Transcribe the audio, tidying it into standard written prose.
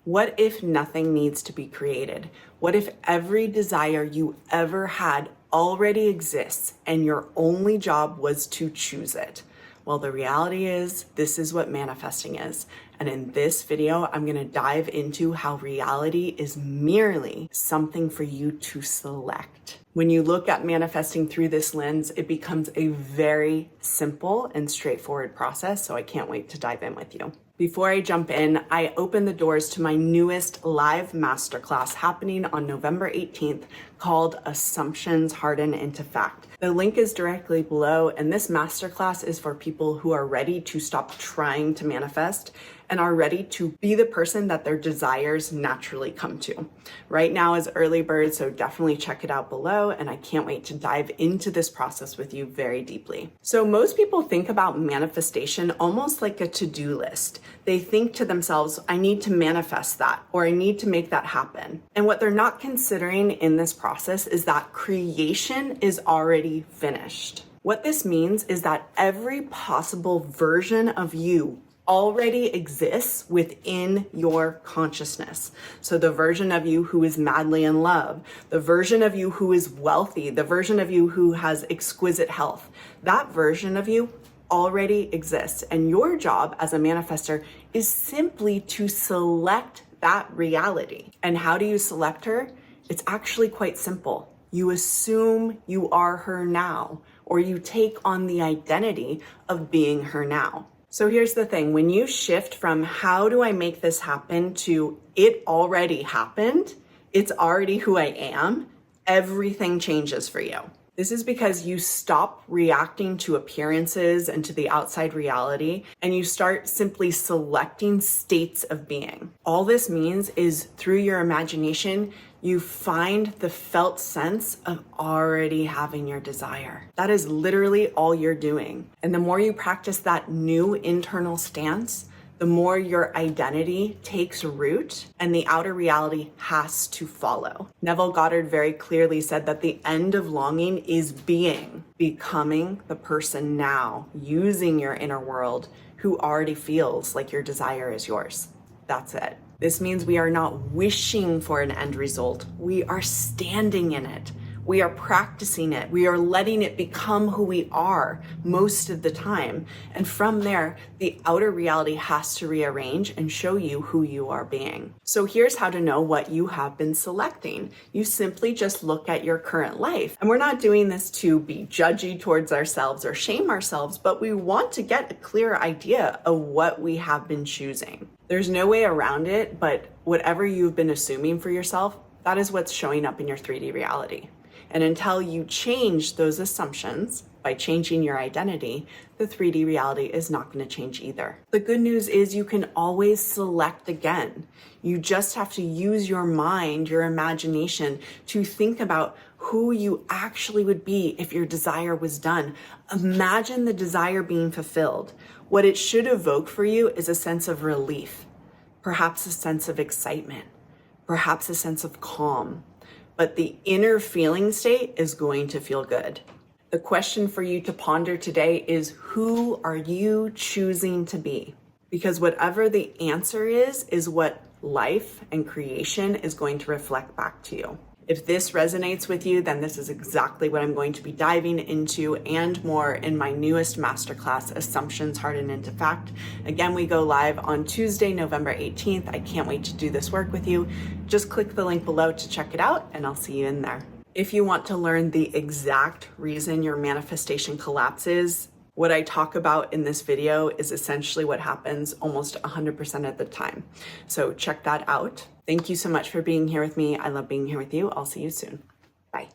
What if nothing needs to be created? What if every desire you ever had already exists and your only job was to choose it? Well, the reality is this is what manifesting is. And in this video, I'm gonna dive into how reality is merely something for you to select. When you look at manifesting through this lens, it becomes a very simple and straightforward process. So I can't wait to dive in with you. Before I jump in, I open the doors to my newest live masterclass happening on November 18th called Assumptions Harden into Fact. The link is directly below, and this masterclass is for people who are ready to stop trying to manifest and are ready to be the person that their desires naturally come to. Right now is early bird, so definitely check it out below, and I can't wait to dive into this process with you very deeply. So most people think about manifestation almost like a to-do list. They think to themselves, I need to manifest that, or I need to make that happen. And what they're not considering in this process is that creation is already finished. What this means is that every possible version of you already exists within your consciousness. So the version of you who is madly in love, the version of you who is wealthy, the version of you who has exquisite health, that version of you already exists. And your job as a manifester is simply to select that reality. And how do you select her? It's actually quite simple. You assume you are her now, or you take on the identity of being her now. So here's the thing, when you shift from how do I make this happen to it already happened, it's already who I am, everything changes for you. This is because you stop reacting to appearances and to the outside reality, and you start simply selecting states of being. All this means is through your imagination, you find the felt sense of already having your desire. That is literally all you're doing. And the more you practice that new internal stance, the more your identity takes root and the outer reality has to follow. Neville Goddard very clearly said that the end of longing is becoming the person now, using your inner world who already feels like your desire is yours. That's it. This means we are not wishing for an end result. We are standing in it. We are practicing it. We are letting it become who we are most of the time. And from there, the outer reality has to rearrange and show you who you are being. So here's how to know what you have been selecting. You simply just look at your current life. And we're not doing this to be judgy towards ourselves or shame ourselves, but we want to get a clear idea of what we have been choosing. There's no way around it, but whatever you've been assuming for yourself, that is what's showing up in your 3D reality. And until you change those assumptions by changing your identity, the 3D reality is not going to change either. The good news is you can always select again. You just have to use your mind, your imagination, to think about who you actually would be if your desire was done. Imagine the desire being fulfilled. What it should evoke for you is a sense of relief, perhaps a sense of excitement, perhaps a sense of calm. But the inner feeling state is going to feel good. The question for you to ponder today is, who are you choosing to be? Because whatever the answer is what life and creation is going to reflect back to you. If this resonates with you, then this is exactly what I'm going to be diving into and more in my newest masterclass, Assumptions Harden into Fact. Again, we go live on Tuesday, November 18th. I can't wait to do this work with you. Just click the link below to check it out, and I'll see you in there. If you want to learn the exact reason your manifestation collapses, what I talk about in this video is essentially what happens almost 100% of the time. So check that out. Thank you so much for being here with me. I love being here with you. I'll see you soon. Bye.